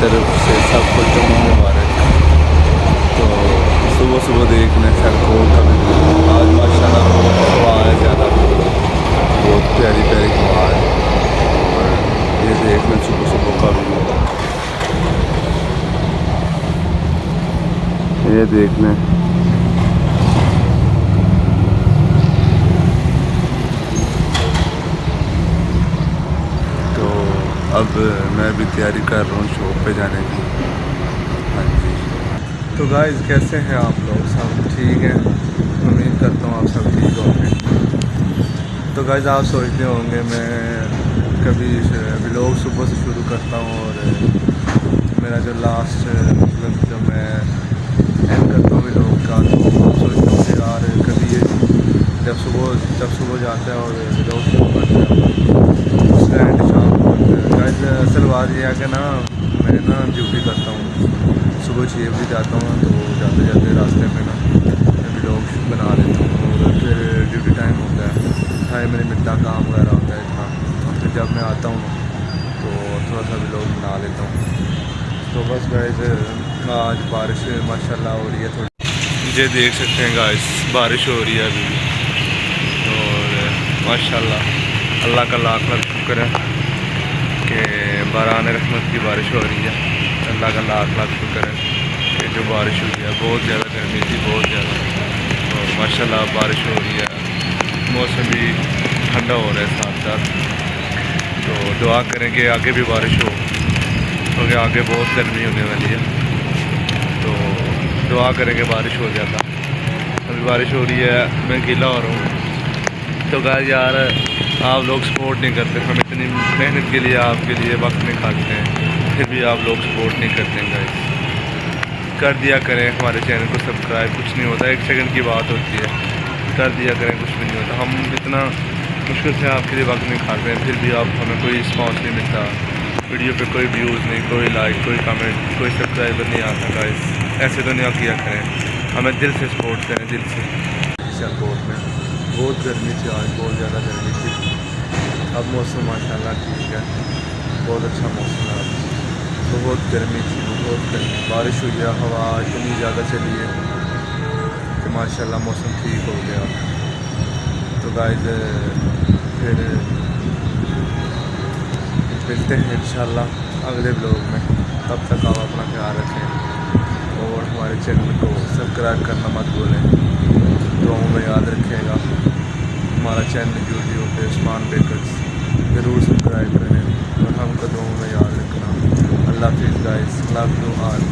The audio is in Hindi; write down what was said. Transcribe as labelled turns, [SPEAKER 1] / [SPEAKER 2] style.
[SPEAKER 1] तरफ से सबको जुम्मा मुबारक। तो सुबह सुबह देखने सड़कों का भी आज माशाल्लाह बहुत हवा है ज़्यादा, बहुत प्यारी प्यारी हवा है। और ये देखने सुबह सुबह का भी ये देखने अब मैं भी तैयारी कर रहा हूँ शॉप पे जाने की। हाँ जी, तो गाइस कैसे हैं आप लोग? सब ठीक हैं? उम्मीद करता हूँ आप सब ठीक होंगे। तो गाइस आप सोचते होंगे मैं कभी व्लॉग सुबह से शुरू करता हूँ और मेरा जो लास्ट मतलब जब मैं एंड करता हूँ व्लॉग का, तो सोचता हूँ कि यार कभी ये जब सुबह जाता है और व्लॉग शुरू करता है उसका एंड शाम को होता है। गाइस असल बात यह है कि ना मैं ना ड्यूटी करता हूँ, सुबह 6 बजे जाता हूँ, तो जाते जाते रास्ते में ना व्लॉग बना लेता हूँ और फिर ड्यूटी टाइम होता है, 2.5 मिनट का काम वगैरह होता है इतना, और फिर जब मैं आता हूँ तो थोड़ा सा व्लॉग बना लेता हूँ। तो बस गाइस आज बारिश माशाल्लाह हो रही है थोड़ी, ये देख सकते हैं गाइस बारिश हो रही है अभी भी। और माशाल्लाह अल्लाह का लाख लाख शुक्र है कि बारान रहमत की बारिश हो रही है। अल्लाह का लाख लाख शुक्र है कि जो बारिश हुई है, बहुत ज़्यादा गर्मी थी, बहुत ज़्यादा, और माशाल्लाह बारिश हो रही है, मौसम भी ठंडा हो रहा है साथ साथ। तो दुआ करें कि आगे भी बारिश हो, क्योंकि आगे बहुत गर्मी होने वाली है। तो दुआ करें कि बारिश हो जाता। अभी बारिश हो रही है, मैं गीला हो रहा हूँ। तो गाइस यार आप लोग सपोर्ट नहीं करते, हम इतनी मेहनत के लिए आपके लिए वक्त निकालते हैं, फिर भी आप लोग सपोर्ट नहीं करते हैं। गाइस कर दिया करें हमारे चैनल को सब्सक्राइब, कुछ नहीं होता, 1 सेकंड की बात होती है, कर दिया करें, कुछ भी नहीं होता। हम इतना मुश्किल से आपके लिए वक्त निकालते हैं, फिर भी आप हमें कोई रिस्पॉन्स नहीं मिलता, वीडियो पे कोई व्यूज़ नहीं, कोई लाइक, कोई कमेंट, कोई सब्सक्राइबर नहीं आता। गाइस ऐसे तो नहीं किया करें, हमें दिल से सपोर्ट करें, दिल से सपोर्ट में। बहुत गर्मी थी आज, बहुत ज़्यादा गर्मी थी। अब मौसम माशाल्लाह ठीक है, बहुत अच्छा मौसम है। बहुत गर्मी थी, बहुत गर्मी, बारिश हुई है, हवा इतनी ज़्यादा चली है कि माशाल्लाह मौसम ठीक हो गया। तो गाइस फिर मिलते हैं इंशाल्लाह अगले ब्लॉग में। तब तक आप अपना ख्याल रखें और हमारे चैनल को सब्सक्राइब करना मत भूलें, दुआओं में याद रखिएगा। हमारा चैनल यूट्यूब पे उस्मान बेकर्स ज़रूर सब्सक्राइब करें और हमको दुआओं में याद रखना। अल्लाह हाफ़िज़ गाइस, लव यू ऑल।